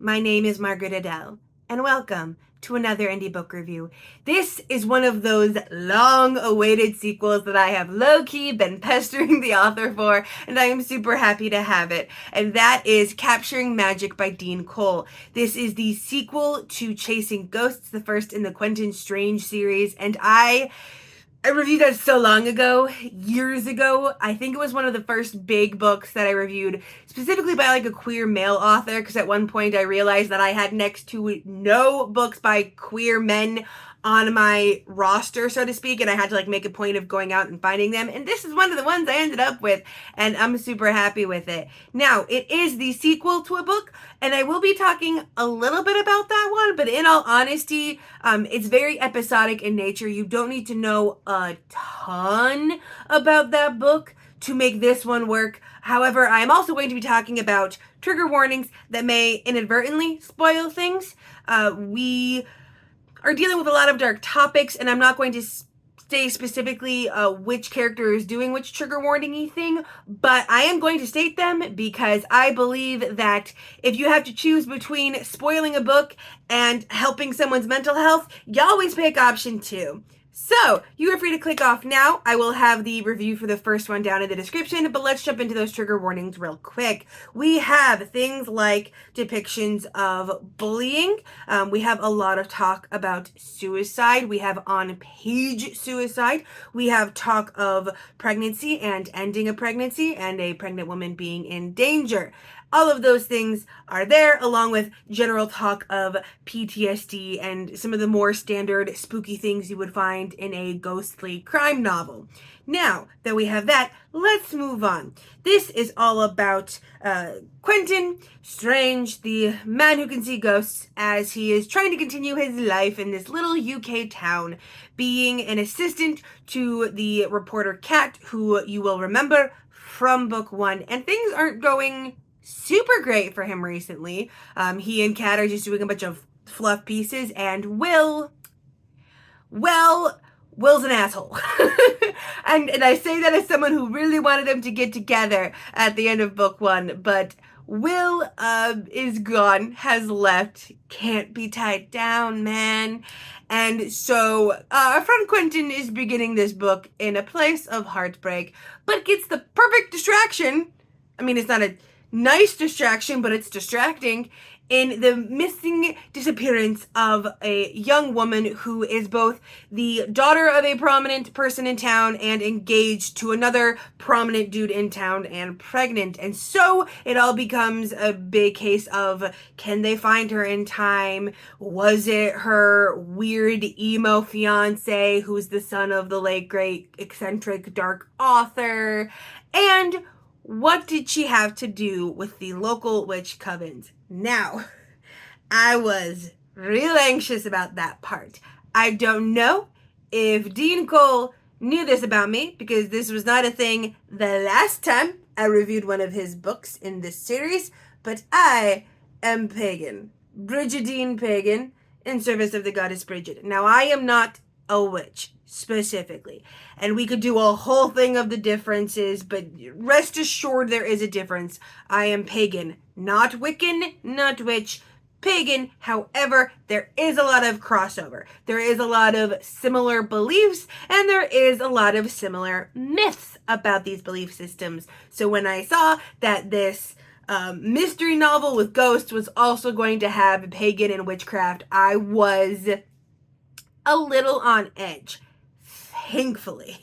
My name is Margaret Adele, and welcome to another indie book review. This is one of those long-awaited sequels that I have low-key been pestering the author for, and I am super happy to have it. And that is Capturing Magick by Dean Cole. This is the sequel to Chasing Ghosts, the first in the Quentin Strange series, and I reviewed that so long ago, years ago. I think it was one of the first big books that I reviewed, specifically by like a queer male author, because at one point I realized that I had next to no books by queer men on my roster, so to speak, and I had to like make a point of going out and finding them, and this is one of the ones I ended up with, and I'm super happy with it. Now, it is the sequel to a book, and I will be talking a little bit about that one, but in all honesty, it's very episodic in nature. You don't need to know a ton about that book to make this one work. However, I am also going to be talking about trigger warnings that may inadvertently spoil things. We are dealing with a lot of dark topics, and I'm not going to say specifically which character is doing which trigger warning-y thing, but I am going to state them because I believe that if you have to choose between spoiling a book and helping someone's mental health, you always pick option 2. So, you are free to click off now. I will have the review for the first one down in the description, but let's jump into those trigger warnings real quick. We have things like depictions of bullying. We have a lot of talk about suicide. We have on-page suicide. We have talk of pregnancy and ending a pregnancy and a pregnant woman being in danger. All of those things are there, along with general talk of PTSD and some of the more standard spooky things you would find in a ghostly crime novel. Now that we have that, let's move on. This is all about Quentin Strange, the man who can see ghosts, as he is trying to continue his life in this little UK town, being an assistant to the reporter Kat, who you will remember from book 1, and things aren't going super great for him recently. He and Kat are just doing a bunch of fluff pieces, and Will's an asshole. and I say that as someone who really wanted them to get together at the end of book 1, but Will is gone, has left, can't be tied down, man. And so our friend Quentin is beginning this book in a place of heartbreak, but gets the perfect distraction. I mean, it's not a nice distraction, but it's distracting, in the missing disappearance of a young woman who is both the daughter of a prominent person in town and engaged to another prominent dude in town and pregnant. And so it all becomes a big case of, can they find her in time? Was it her weird emo fiance who's the son of the late great eccentric dark author? And what did she have to do with the local witch covens? Now, I was real anxious about that part. I don't know if Dean Cole knew this about me, because this was not a thing the last time I reviewed one of his books in this series, but I am pagan. Brigidine pagan, in service of the goddess Bridget. Now, I am not a witch, specifically. And we could do a whole thing of the differences, but rest assured there is a difference. I am pagan, not Wiccan, not witch, pagan. However, there is a lot of crossover. There is a lot of similar beliefs, and there is a lot of similar myths about these belief systems. So when I saw that this mystery novel with ghosts was also going to have pagan and witchcraft, I was a little on edge. Thankfully,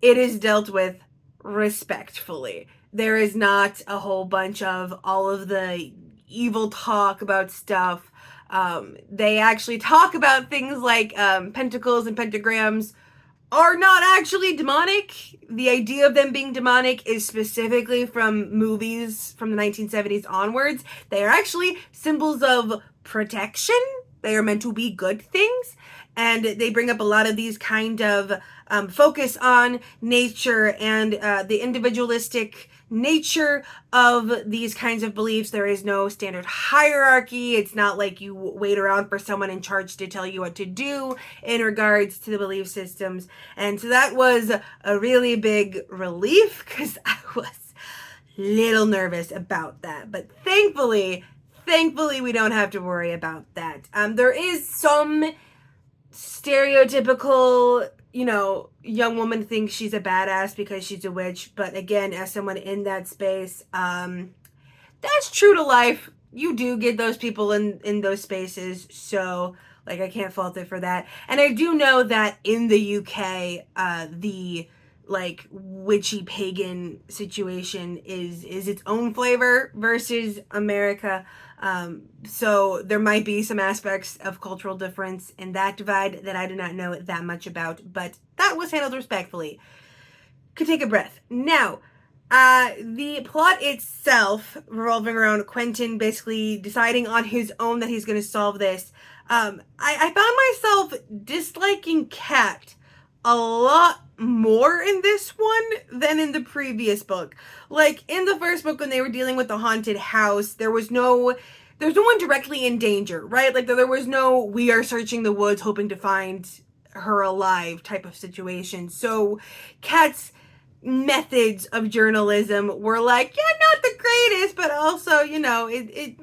it is dealt with respectfully. There is not a whole bunch of all of the evil talk about stuff. They actually talk about things like pentacles and pentagrams are not actually demonic. The idea of them being demonic is specifically from movies from the 1970s onwards. They are actually symbols of protection. They are meant to be good things. And they bring up a lot of these kind of focus on nature and the individualistic nature of these kinds of beliefs. There is no standard hierarchy. It's not like you wait around for someone in charge to tell you what to do in regards to the belief systems. And so that was a really big relief, because I was little nervous about that. But thankfully we don't have to worry about that. There is some stereotypical, young woman thinks she's a badass because she's a witch. But again, as someone in that space, that's true to life. You do get those people in those spaces. So, like, I can't fault it for that. And I do know that in the UK, the like witchy pagan situation is its own flavor versus America. So there might be some aspects of cultural difference in that divide that I do not know that much about, but that was handled respectfully. Could take a breath. Now, the plot itself, revolving around Quentin basically deciding on his own that he's going to solve this. I found myself disliking Kat a lot more in this one than in the previous book. Like, in the first book, when they were dealing with the haunted house, there's no one directly in danger, right? Like, there was no, we are searching the woods hoping to find her alive type of situation. So Kat's methods of journalism were like, yeah, not the greatest, but also,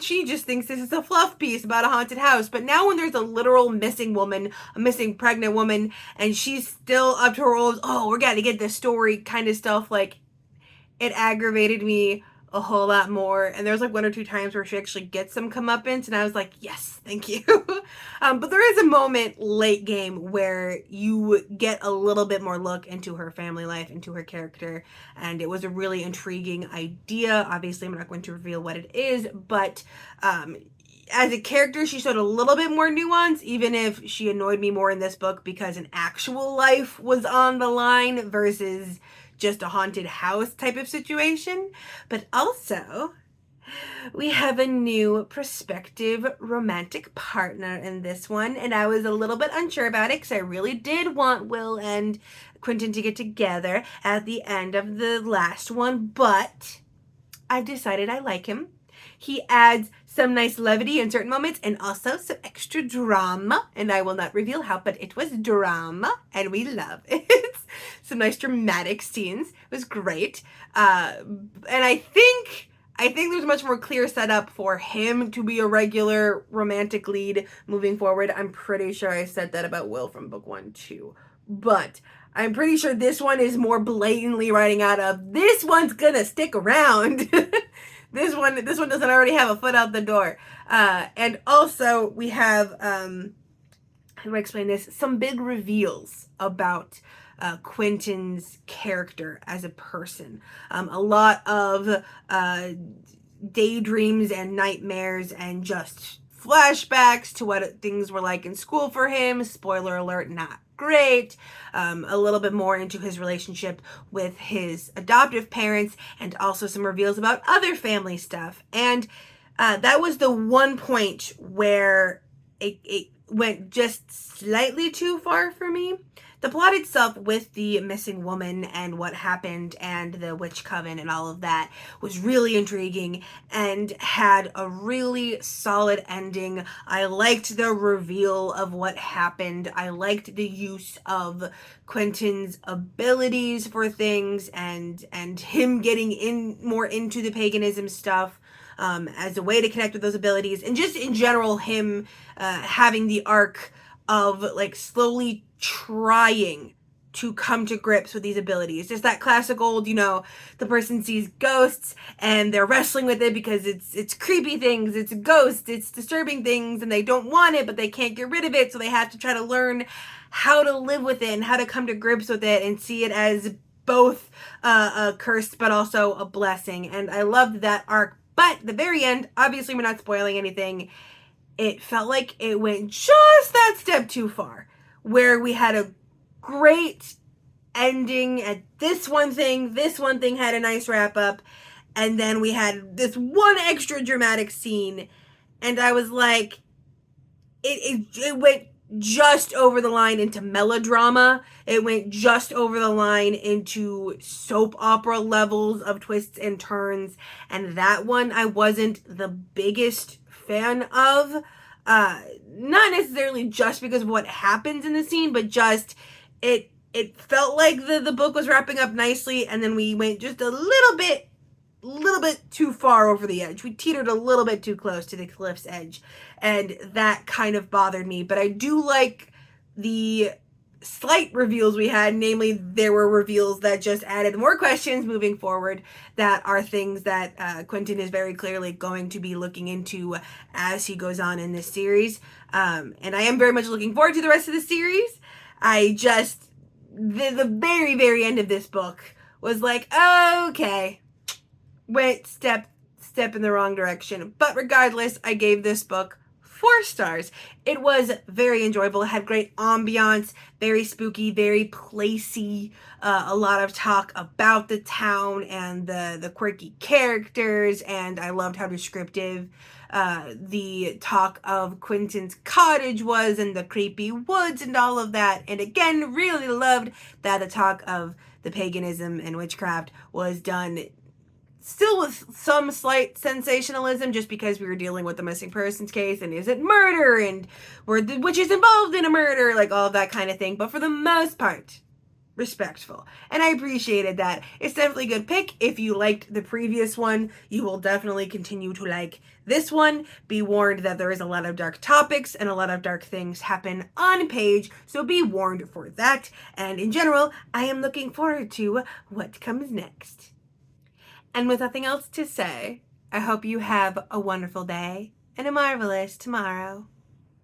she just thinks this is a fluff piece about a haunted house. But now when there's a literal missing woman, a missing pregnant woman, and she's still up to her old, we're gonna get this story kind of stuff, like, it aggravated me a whole lot more. And there's like one or two times where she actually gets some comeuppance, and I was like, yes, thank you. But there is a moment late game where you get a little bit more look into her family life, into her character, and it was a really intriguing idea. Obviously, I'm not going to reveal what it is, but as a character, she showed a little bit more nuance, even if she annoyed me more in this book because an actual life was on the line versus just a haunted house type of situation. But also, we have a new prospective romantic partner in this one, and I was a little bit unsure about it because I really did want Will and Quentin to get together at the end of the last one, but I've decided I like him. He adds some nice levity in certain moments and also some extra drama, and I will not reveal how, but it was drama and we love it. Some nice dramatic scenes. It was great. And I think there's a much more clear setup for him to be a regular romantic lead moving forward. I'm pretty sure I said that about Will from book 1 too, but I'm pretty sure this one is more blatantly writing out of, this one's gonna stick around. This one doesn't already have a foot out the door. And also we have, how do I explain this? Some big reveals about Quentin's character as a person. A lot of daydreams and nightmares and just flashbacks to what things were like in school for him. Spoiler alert, not great. A little bit more into his relationship with his adoptive parents, and also some reveals about other family stuff. And that was the one point where it went just slightly too far for me. The plot itself with the missing woman and what happened and the witch coven and all of that was really intriguing and had a really solid ending. I liked the reveal of what happened. I liked the use of Quentin's abilities for things and him getting in more into the paganism stuff. As a way to connect with those abilities, and just in general him having the arc of like slowly trying to come to grips with these abilities. Just that classic old, the person sees ghosts and they're wrestling with it because it's creepy things, it's ghosts, it's disturbing things, and they don't want it but they can't get rid of it, so they have to try to learn how to live with it and how to come to grips with it and see it as both a curse but also a blessing. And I loved that arc. But the very end, obviously we're not spoiling anything, it felt like it went just that step too far, where we had a great ending at this one thing had a nice wrap up, and then we had this one extra dramatic scene, and I was like, it went just over the line into melodrama. It went just over the line into soap opera levels of twists and turns, and that one I wasn't the biggest fan of. Not necessarily just because of what happens in the scene, but just it felt like the book was wrapping up nicely, and then we went just a little bit little bit too far over the edge. We teetered a little bit too close to the cliff's edge, and that kind of bothered me. But I do like the slight reveals we had, namely there were reveals that just added more questions moving forward that are things that Quentin is very clearly going to be looking into as he goes on in this series. And I am very much looking forward to the rest of the series. The very, very end of this book was like, okay, went step in the wrong direction. But regardless, I gave this book 4 stars. It was very enjoyable. It had great ambiance, very spooky, very placey, a lot of talk about the town and the quirky characters, and I loved how descriptive the talk of Quentin's cottage was, and the creepy woods and all of that. And again, really loved that the talk of the paganism and witchcraft was done still with some slight sensationalism, just because we were dealing with the missing persons case, and is it murder, and were the witches involved in a murder, like all of that kind of thing. But for the most part, respectful. And I appreciated that. It's definitely a good pick. If you liked the previous one, you will definitely continue to like this one. Be warned that there is a lot of dark topics and a lot of dark things happen on page, so be warned for that. And in general, I am looking forward to what comes next. And with nothing else to say, I hope you have a wonderful day and a marvelous tomorrow.